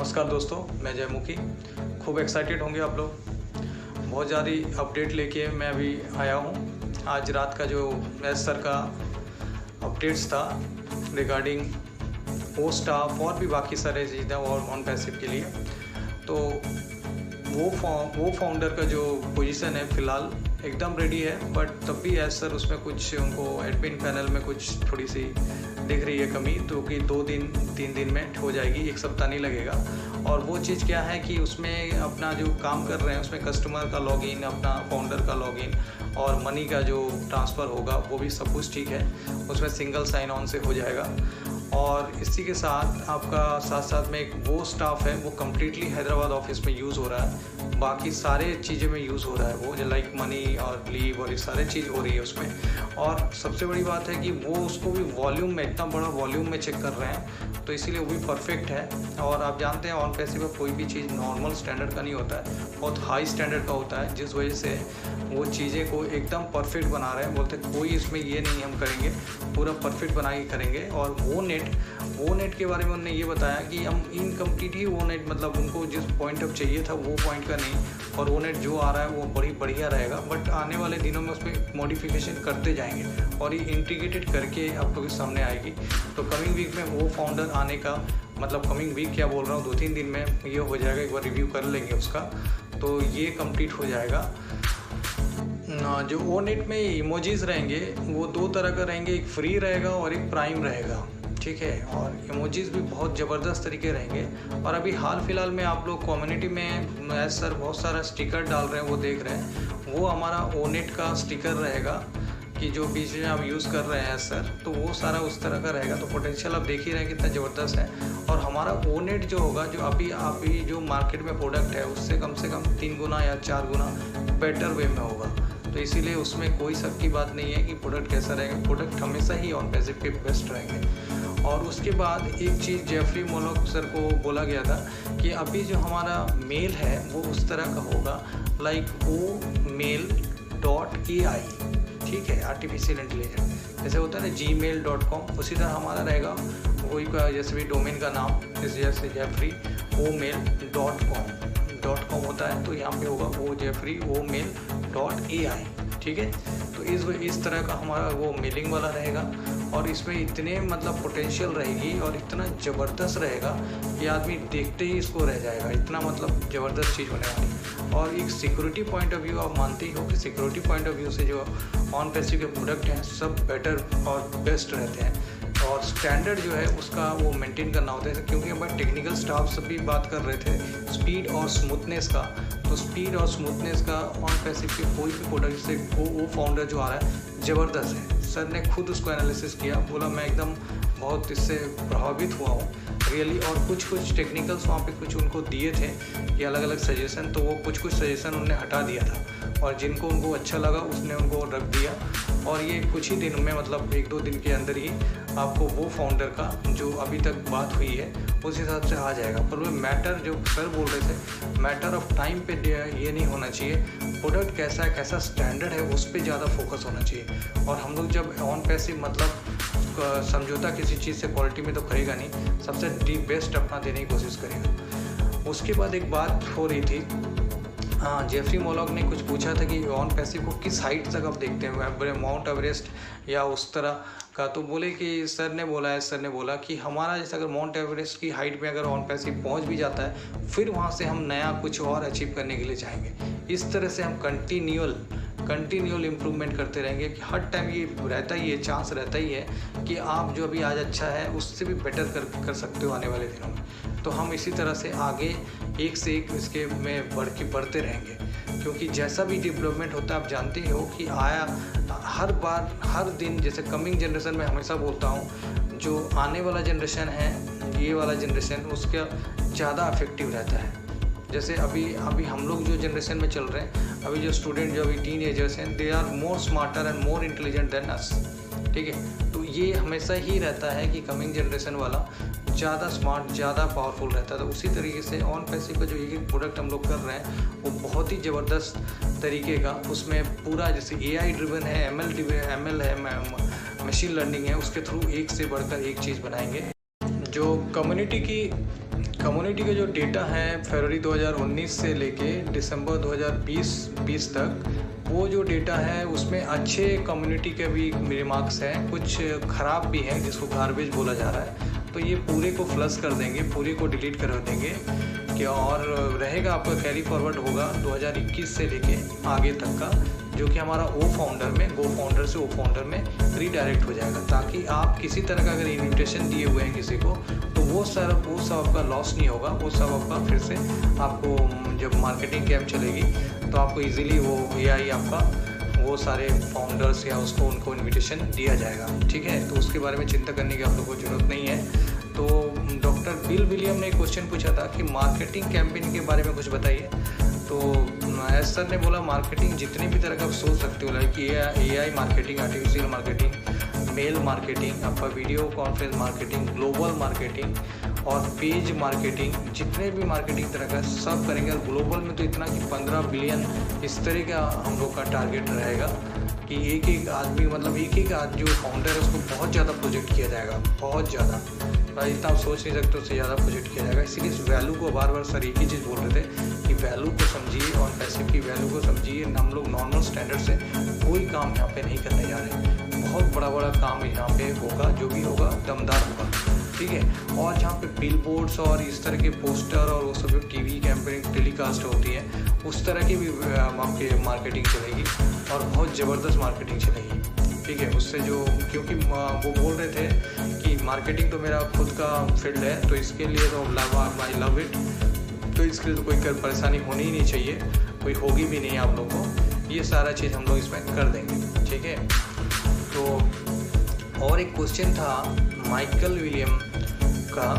नमस्कार दोस्तों, मैं जयमुखी। खूब एक्साइटेड होंगे आप लोग। बहुत ज़्यादा अपडेट लेके मैं अभी आया हूँ। आज रात का जो एस सर का अपडेट्स था रिगार्डिंग वो स्टाफ और भी बाकी सारे चीज़ें और ऑन पैसिव के लिए, तो वो फाउंडर का जो पोजीशन है फ़िलहाल एकदम रेडी है। बट तब भी एज सर उसमें कुछ उनको एडमिन पैनल में कुछ थोड़ी सी दिख रही है कमी, तो कि 2-3 दिन में हो जाएगी, 1 सप्ताह नहीं लगेगा। और वो चीज़ क्या है कि उसमें अपना जो काम कर रहे हैं उसमें कस्टमर का लॉगिन, अपना फाउंडर का लॉगिन और मनी का जो ट्रांसफ़र होगा वो भी सब कुछ ठीक है, उसमें सिंगल साइन ऑन से हो जाएगा। और इसी के साथ आपका साथ में एक वो स्टाफ है वो कम्प्लीटली हैदराबाद ऑफिस में यूज़ हो रहा है, बाकी सारे चीज़ें में यूज़ हो रहा है वो, जो लाइक मनी और लीव और ये सारे चीज़ हो रही है उसमें। और सबसे बड़ी बात है कि वो उसको भी वॉल्यूम में, इतना बड़ा वॉल्यूम में चेक कर रहे हैं, तो इसीलिए वो भी परफेक्ट है। और आप जानते हैं ऑन पैसिव में कोई भी चीज़ नॉर्मल स्टैंडर्ड का नहीं होता है, बहुत हाई स्टैंडर्ड का होता है, जिस वजह से वो चीज़ें को एकदम परफेक्ट बना रहे हैं। बोलते कोई इसमें ये नहीं हम करेंगे, पूरा परफेक्ट बना के करेंगे। और वो नेट के बारे में उन्होंने ये बताया कि हम इनकम्प्लीट ही वो नेट, मतलब उनको जिस पॉइंट अब चाहिए था वो पॉइंट का नहीं, और वो नेट जो आ रहा है वो बड़ी बढ़िया रहेगा। बट आने वाले दिनों में उसमें मॉडिफिकेशन करते जाएंगे और ये इंटीग्रेटेड करके आप लोगों के सामने आएगी। तो कमिंग वीक में वो फाउंडर आने का, मतलब कमिंग वीक क्या बोल रहा हूँ, 2-3 दिन में ये हो जाएगा। एक बार रिव्यू कर लेंगे उसका, तो ये कंप्लीट हो जाएगा। जो ओ नेट में इमोजीज रहेंगे वो 2 तरह का रहेंगे, एक फ्री रहेगा और एक प्राइम रहेगा, ठीक है। और इमोजीज भी बहुत ज़बरदस्त तरीके रहेंगे। और अभी हाल फिलहाल में आप लोग कम्युनिटी में एज सर बहुत सारा स्टिकर डाल रहे हैं, वो देख रहे हैं, वो हमारा ओ नेट का स्टिकर रहेगा कि जो बीच में आप यूज़ कर रहे हैं सर, तो वो सारा उस तरह का रहेगा। तो पोटेंशियल आप देख ही रहे हैं कितना ज़बरदस्त है। और हमारा ओ नेट जो होगा, जो अभी जो मार्केट में प्रोडक्ट है उससे कम से कम 3 गुना या 4 गुना बेटर वे में होगा। तो इसीलिए उसमें कोई शक की बात नहीं है कि प्रोडक्ट कैसा रहेगा। प्रोडक्ट हमेशा ही ऑन पैसिव के बेस्ट रहेंगे। और उसके बाद एक चीज़ जेफरी मोलॉक सर को बोला गया था कि अभी जो हमारा मेल है वो उस तरह का होगा, लाइक OMail.ai, ठीक है, आर्टिफिशियल इंटेलिजेंस जैसे होता है ना gmail.com, उसी तरह हमारा रहेगा वही का, जैसे भी डोमेन का नाम इस जैसे जेफरी OMail.com होता है, तो यहाँ पे होगा वो जेफरी OMail.ai, ठीक है। तो इस तरह का हमारा वो मेलिंग वाला रहेगा। और इसमें इतने मतलब पोटेंशियल रहेगी और इतना ज़बरदस्त रहेगा कि आदमी देखते ही इसको रह जाएगा, इतना मतलब ज़बरदस्त चीज़ होने वाली। और एक सिक्योरिटी पॉइंट ऑफ व्यू, आप मानते ही हो कि सिक्योरिटी पॉइंट ऑफ व्यू से जो ऑन पैसिव के प्रोडक्ट हैं सब बेटर और बेस्ट रहते हैं। और स्टैंडर्ड जो है उसका वो मेंटेन करना होता है, क्योंकि हमारे टेक्निकल स्टाफ सब भी बात कर रहे थे स्पीड और स्मूथनेस का। तो स्पीड और स्मूथनेस का ऑन पैसिव के कोई भी प्रोडक्ट से वो फाउंडर जो आ रहा है ज़बरदस्त है। सर ने खुद उसको एनालिसिस किया, बोला मैं एकदम बहुत इससे प्रभावित हुआ हूँ रियली। और कुछ टेक्निकल्स वहाँ पे कुछ उनको दिए थे कि अलग अलग सजेशन, तो वो कुछ सजेशन उन्होंने हटा दिया था, और जिनको उनको अच्छा लगा उसने उनको रख दिया। और ये कुछ ही दिन में, मतलब 1-2 दिन के अंदर ही आपको वो फाउंडर का जो अभी तक बात हुई है उस हिसाब से आ जाएगा। पर वो मैटर जो सर बोल रहे थे, मैटर ऑफ टाइम पे ये नहीं होना चाहिए, प्रोडक्ट कैसा है, कैसा स्टैंडर्ड है, उस पर ज़्यादा फोकस होना चाहिए। और हम लोग जब ऑन पैसिव मतलब समझौता किसी चीज़ से क्वालिटी में तो करेगा नहीं, सबसे बेस्ट अपना देने की कोशिश करेगा। उसके बाद एक बात हो रही थी, हाँ, जेफरी मोलॉक ने कुछ पूछा था कि ऑन पैसिव को किस हाइट तक आप देखते हैं, माउंट एवरेस्ट या उस तरह का। तो बोले कि सर ने बोला कि हमारा जैसे अगर माउंट एवरेस्ट की हाइट में अगर ऑन पैसिव पहुंच भी जाता है, फिर वहाँ से हम नया कुछ और अचीव करने के लिए चाहेंगे। इस तरह से हम कंटिन्यूअल इम्प्रूवमेंट करते रहेंगे कि हर टाइम ये रहता ही है, चांस रहता ही है कि आप जो अभी आज अच्छा है उससे भी बेटर कर सकते हो आने वाले दिनों में। तो हम इसी तरह से आगे एक से एक इसके में बढ़ते रहेंगे, क्योंकि जैसा भी डेवलपमेंट होता है आप जानते ही हो कि हर बार हर दिन, जैसे कमिंग जनरेशन में हमेशा बोलता हूँ, जो आने वाला जनरेशन है, ये वाला जनरेशन उसका ज़्यादा अफेक्टिव रहता है। जैसे अभी हम लोग जो जनरेशन में चल रहे हैं, अभी जो स्टूडेंट जो अभी टीनेजर्स हैं, they are more smarter and more intelligent than us, ठीक है। तो ये हमेशा ही रहता है कि कमिंग जनरेशन वाला ज़्यादा स्मार्ट, ज़्यादा पावरफुल रहता है। तो उसी तरीके से ऑन पैसिव का जो एक प्रोडक्ट हम लोग कर रहे हैं वो बहुत ही ज़बरदस्त तरीके का, उसमें पूरा जैसे AI ड्रिवन है, ML है, मशीन लर्निंग है, उसके थ्रू एक से बढ़कर एक चीज़ बनाएंगे जो कम्युनिटी का जो डेटा है फरवरी 2019 से लेके दिसंबर 2020 तक, वो जो डेटा है उसमें अच्छे कम्युनिटी के भी रिमार्क्स हैं, कुछ ख़राब भी हैं जिसको गार्बेज बोला जा रहा है। तो ये पूरे को फ्लश कर देंगे, पूरे को डिलीट कर देंगे कि और रहेगा आपका कैरी फॉरवर्ड होगा 2021 से लेके आगे तक का, जो कि हमारा गो फाउंडर से ओ फाउंडर में रीडायरेक्ट हो जाएगा, ताकि आप किसी तरह का अगर इन्विटेशन दिए हुए हैं किसी को तो वो सब आपका लॉस नहीं होगा। वो सब आपका फिर से आपको जब मार्केटिंग कैंप चलेगी तो आपको इजीली वो AI आपका वो सारे फाउंडर्स या उनको इनविटेशन दिया जाएगा, ठीक है। तो उसके बारे में चिंता करने की आप लोगों को ज़रूरत नहीं है। तो डॉक्टर बिल विलियम ने एक क्वेश्चन पूछा था कि मार्केटिंग कैंपेन के बारे में कुछ बताइए। तो एस सर ने बोला मार्केटिंग जितने भी तरह का आप सोच सकते हो, like AI marketing, artificial marketing, mail marketing, आपका video conference marketing, global marketing और पेज मार्केटिंग, जितने भी मार्केटिंग तरह का सब करेंगे। और ग्लोबल में तो इतना कि 15 बिलियन इस तरह का हम लोग का टारगेट रहेगा कि एक आदमी मतलब एक जो फाउंडर है उसको बहुत ज़्यादा प्रोजेक्ट किया जाएगा, बहुत ज़्यादा, इतना आप सोच नहीं सकते, उससे ज़्यादा प्रोजेक्ट किया जाएगा। इसीलिए इस वैल्यू को बार बार सर एक ही चीज़ बोल रहे थे कि वैल्यू को समझिए और पैसे की वैल्यू को समझिए। हम लोग नॉर्मल स्टैंडर्ड से कोई काम यहाँ पे नहीं करने जा रहे, बहुत बड़ा काम यहाँ पे होगा, जो भी होगा दमदार होगा, ठीक है। और जहाँ पे बिल बोर्ड्स और इस तरह के पोस्टर और वो सब जो TV कैंपेनिंग टेलीकास्ट होती है उस तरह की भी आपके मार्केटिंग चलेगी और बहुत ज़बरदस्त मार्केटिंग चलेगी, ठीक है। उससे जो क्योंकि वो बोल रहे थे कि मार्केटिंग तो मेरा खुद का फील्ड है, तो इसके लिए तो आई लव इट, तो इसके लिए तो कोई परेशानी होनी ही नहीं चाहिए, कोई होगी भी नहीं आप लोग को। ये सारा चीज़ हम लोग इसमें कर देंगे, ठीक है। तो और एक क्वेश्चन था माइकल विलियम का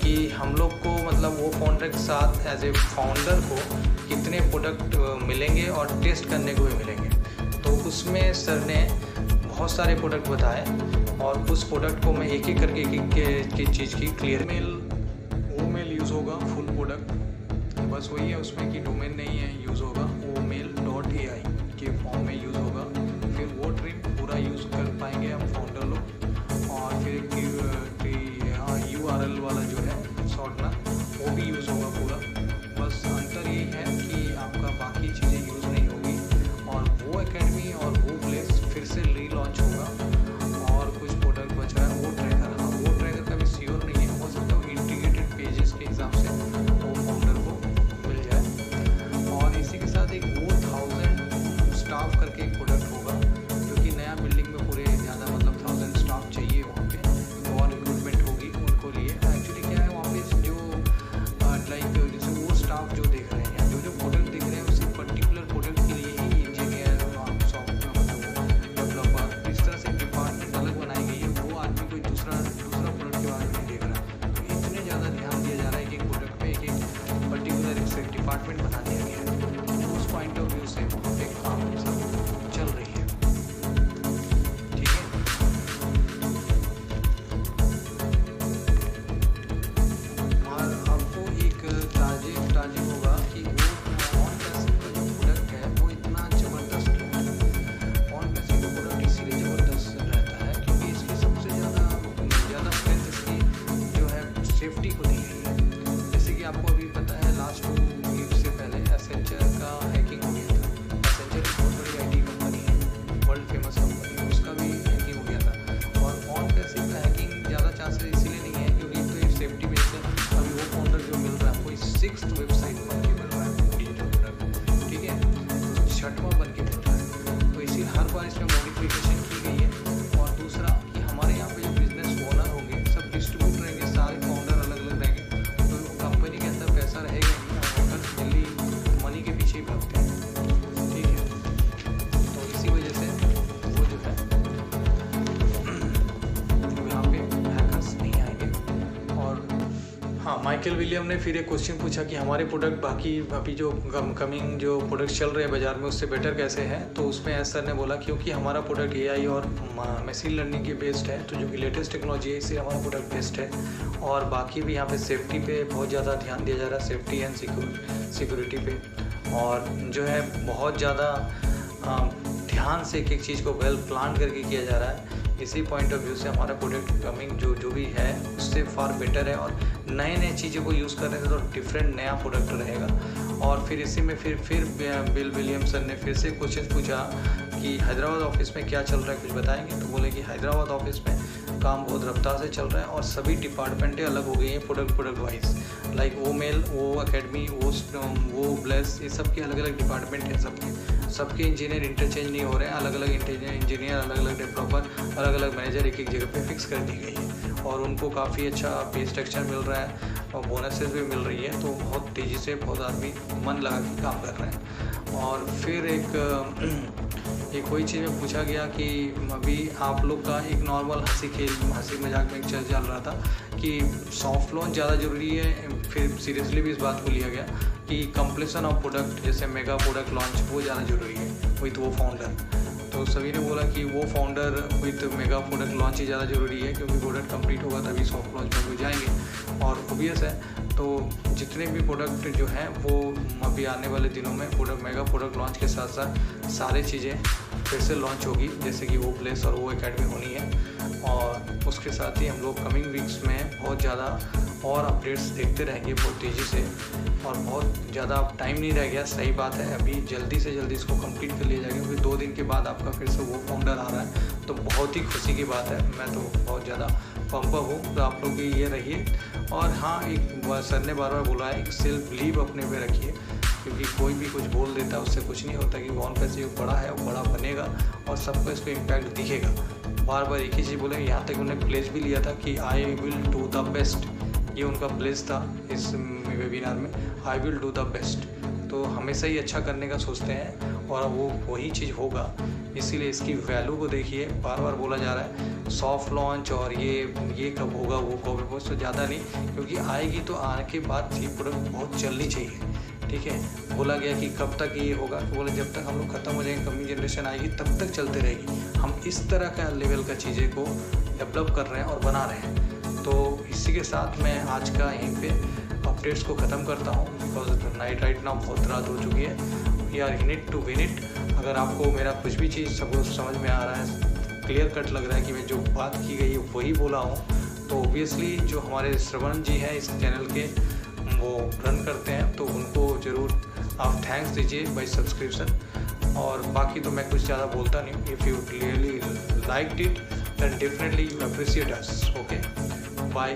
कि हम लोग को मतलब वो फाउंडर के साथ एज ए फाउंडर को कितने प्रोडक्ट मिलेंगे और टेस्ट करने को भी मिलेंगे। तो उसमें सर ने बहुत सारे प्रोडक्ट बताए और उस प्रोडक्ट को मैं एक एक करके एक चीज़ की क्लियर मेल यूज़ होगा, फुल प्रोडक्ट बस वही है, उसमें कि डोमेन नहीं है, यूज़ होगा omail.ai के फॉर्म में यूज़ होगा। फिर वो ट्रिप पूरा यूज़ कर पाएंगे हम फाउंडर लोग। और फिर URL वाला जो है शॉर्टनर वो भी यूज़ होगा पूरा। बस अंतर यही है कि आपका बाकी चीज़ें यूज़ नहीं होगी और वो एकेडमी और वो प्लेस फिर से रीलॉन्च होगा। और कुछ प्रोडक्ट बच रहा है वो ट्रैकर का भी श्योर नहीं है, हो सकता है इंटीग्रेटेड पेजेस के हिसाब से वो फाउंडर को मिल जाए। और इसी के साथ एक 1000 स्टाफ करके एक प्रोडक्ट होगा, जो कि नया बिल्डिंग में पूरे ज़्यादा मतलब 1000 स्टाफ चाहिए वहाँ पे, और रिक्रूटमेंट होगी उनको लिए। एक्चुअली क्या है वहाँ पे जो लाइक जैसे वो स्टाफ जो देख रहे हैं, जो प्रोडक्ट देख रहे हैं उसी पर्टिकुलर प्रोडक्ट के लिए ही इंजीनियर, सॉफ्टवेयर डेवलपर, इस तरह से डिपार्टमेंट अलग बनाई गई है। वो आदमी कोई दूसरा प्रोडक्ट के बारे में नहीं देख रहा। तो इतने ज़्यादा ध्यान दिया जा रहा है कि एक प्रोडक्ट पे एक पर्टिकुलर एक डिपार्टमेंट बना दिया गया है। तो उस पॉइंट ऑफ व्यू से वहाँ पे काम सब चल रही है, ठीक है। और आपको एक ताजुब होगा कि वो ऑन पैसिव का जो प्रोडक्ट है वो इतना ज़बरदस्त क्यों है। ऑन पैसिव का प्रोडक्ट इसीलिए ज़बरदस्त रहता है क्योंकि इसकी सबसे ज़्यादा स्ट्रेंथ इसकी जो है सेफ्टी को दी गई है। जैसे कि आपको अभी पता है लास्ट 2 वीक से पहले एसेंचर का हैकिंग हो गया था। एसेंचर एक बहुत बड़ी IT कंपनी है, वर्ल्ड फेमस कंपनी, उसका भी हैकिंग हो गया था। और ऑन पैसिव का हैकिंग ज़्यादा चांसेस इसीलिए नहीं है क्योंकि तो ये सेफ्टी बेस्ड है। अभी वो फाउंडर जो मिल रहा है कोई 6th वेबसाइट बन के मिल रहा है डिजिटल प्रोडक्ट, ठीक है, तो 6वां बन के मिल रहा है। तो इसी हर बार इसमें मॉडिफिकेशन की गई है। और दूसरा कि हमारे यहाँ पे जो बिजनेस ओनर होंगे सब डिस्ट्रीब्यूट रहेंगे, सारे फाउंडर अलग अलग रहेंगे, तो कंपनी के अंदर पैसा रहेगा नहीं, और जल्दी मनी के पीछे ही भागते हैं, ठीक है। तो इसी वजह से वो जो है यहाँ पे हैकर्स नहीं आएंगे। और हाँ, माइकल विलियम ने फिर एक क्वेश्चन पूछा कि हमारे प्रोडक्ट बाकी अभी जो कमिंग जो प्रोडक्ट चल रहे हैं बाज़ार में उससे बेटर कैसे हैं। तो उसमें एस सर ने बोला क्योंकि हमारा प्रोडक्ट AI और मशीन लर्निंग के बेस्ड है, तो जो कि लेटेस्ट टेक्नोलॉजी है इससे हमारा प्रोडक्ट बेस्ट है। और बाकी भी यहाँ पे सेफ्टी पे बहुत ज़्यादा ध्यान दिया जा रहा है, सेफ्टी एंड सिक्योरिटी पे, और जो है बहुत ज़्यादा ध्यान से एक एक चीज़ को वेल प्लान करके किया जा रहा है। इसी पॉइंट ऑफ व्यू से हमारा प्रोडक्ट कमिंग जो भी है उससे फार बेटर है, और नए नए चीज़ों को यूज़ कर रहे थे तो डिफरेंट नया प्रोडक्ट रहेगा। और फिर इसी में फिर बिल विलियमसन ने फिर से क्वेश्चन पूछा कि हैदराबाद ऑफिस में क्या चल रहा है, कुछ बताएंगे। तो बोले कि हैदराबाद ऑफिस में काम बहुत रफ्तार से चल रहा है और सभी डिपार्टमेंटें अलग हो गई हैं प्रोडक्ट वाइज, लाइक वो मेल, वो अकेडमी, वो ब्लेस, ये सब के अलग अलग डिपार्टमेंट हैं। सबके इंजीनियर इंटरचेंज नहीं हो रहे हैं, अलग अलग इंजीनियर, अलग अलग डेवलपर, अलग अलग मैनेजर एक जगह पे फिक्स कर दी गई है, और उनको काफ़ी अच्छा पे स्ट्रक्चर मिल रहा है और बोनसेस भी मिल रही है। तो बहुत तेज़ी से बहुत आदमी मन लगा के काम कर रहे हैं। और फिर एक कोई चीज़ में पूछा गया कि अभी आप लोग का एक नॉर्मल हंसी मजाक में एक चल रहा था कि सॉफ्ट लॉन्च ज़्यादा ज़रूरी है। फिर सीरियसली भी इस बात को लिया गया कि कंप्लीशन ऑफ प्रोडक्ट, जैसे मेगा प्रोडक्ट लॉन्च, वो ज़्यादा ज़रूरी है विथ वो फाउंडर। तो सभी ने बोला कि वो founder with mega product launch ही ज़्यादा ज़रूरी है, क्योंकि प्रोडक्ट कंप्लीट होगा तभी सॉफ्ट लॉन्च में वो जाएंगे। और ओबियस है, तो जितने भी प्रोडक्ट जो हैं वो अभी आने वाले दिनों में मेगा प्रोडक्ट लॉन्च के साथ साथ सारी चीज़ें फिर से लॉन्च होगी, जैसे कि वो प्लेस और वो एकेडमी होनी है। और उसके साथ ही हम लोग कमिंग वीक्स में बहुत ज़्यादा और अपडेट्स देखते रहेंगे बहुत तेज़ी से, और बहुत ज़्यादा टाइम नहीं रह गया। सही बात है, अभी जल्दी से जल्दी इसको कंप्लीट कर लिया जाएगा, क्योंकि 2 दिन के बाद आपका फिर से वो फाउंडर आ रहा है, तो बहुत ही खुशी की बात है। मैं तो बहुत ज़्यादा पंप हूँ, तो आप लोग भी ये रहिए। और हाँ, एक सर ने बार बार बोला है कि सेल्फ बिलीव अपने पे रखिए, क्योंकि कोई भी कुछ बोल देता है उससे कुछ नहीं होता, कि कौन कैसे बड़ा है वो बड़ा बनेगा और सबको इसको इम्पैक्ट दिखेगा। बार बार एक ही चीज़ बोले, यहाँ तक उन्होंने प्लेस भी लिया था कि I will do the best, ये उनका प्लेस था इस वेबिनार में, I will do the best. तो हमेशा ही अच्छा करने का सोचते हैं और वो वही चीज़ होगा, इसीलिए इसकी वैल्यू को देखिए। बार बार बोला जा रहा है सॉफ्ट लॉन्च और ये कब होगा, वो कब होगा, तो ज़्यादा नहीं, क्योंकि आएगी तो आने के बाद ये प्रोडक्ट बहुत चलनी चाहिए। ठीक है, बोला गया कि कब तक ये होगा, तो बोले जब तक हम लोग ख़त्म हो जाएंगे, कमिंग जनरेशन आएगी तब तक चलते रहेगी। हम इस तरह का लेवल का चीज़ें को डेवलप कर रहे हैं और बना रहे हैं। तो इसी के साथ मैं आज का यहीं पे अपडेट्स को ख़त्म करता हूँ, बिकॉज नाइट राइट नाउ बहुत रात हो चुकी है। We are in it to win it. अगर आपको मेरा कुछ भी चीज़ सब समझ में आ रहा है, क्लियर कट लग रहा है कि मैं जो बात की गई है वही बोला हूँ, तो ओबियसली जो हमारे श्रवण जी हैं इस चैनल के, वो रन करते हैं, तो उनको ज़रूर आप थैंक्स दीजिए बाय सब्सक्रिप्शन। और बाकी तो मैं कुछ ज़्यादा बोलता नहीं। If you really liked it then definitely you appreciate us. Okay, bye.